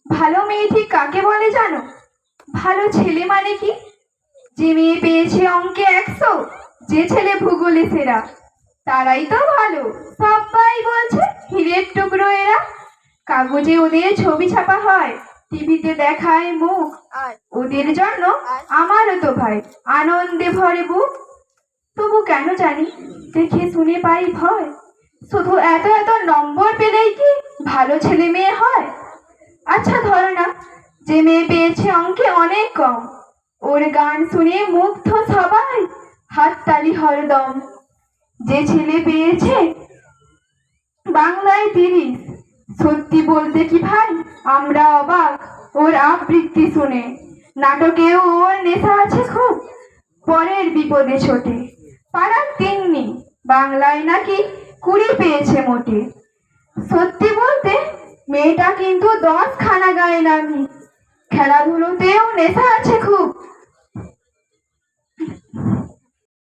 ভালো মেয়ে ঠিক কাকে বলে জানো? ভালো ছেলে মানে কি? যে মেয়ে পেয়েছে অঙ্কে 100, যে ছেলে ভূগোলে সেরা, তারাই তো ভালো। সবাই বলছে হীরের টুকরো এরা। কাগজে ওদের ছবি ছাপা হয়, টিভিতে দেখায় মুখ। ওদের জন্য আমারও তো ভাই আনন্দে ভরে বুক। তবু কেন জানি দেখে শুনে পাই ভয়, শুধু এত এত নম্বর পেলেই কি ভালো ছেলে মেয়ে হয়? আচ্ছা ধরো না, যে মেয়ে পেয়েছে অঙ্কে অনেক কম, ওর গান শুনে মুগ্ধ সবাই, হাততালি হরদম। যে ছেলে পেয়েছে বাংলায় 30, সত্যি বলতে কি ভাই আমরা অবাক ওর আবৃত্তি শুনে। নাটকেও ওর নেশা আছে খুব, পরের বিপদে ছোটে। পাড়ার তিন্নি বাংলায় নাকি 20 পেয়েছে মোটে। সত্যি বলতে মেয়েটা কিন্তু 10 খানা গায়ে নামি। খেলাধুলোতেও নেশা আছে খুব,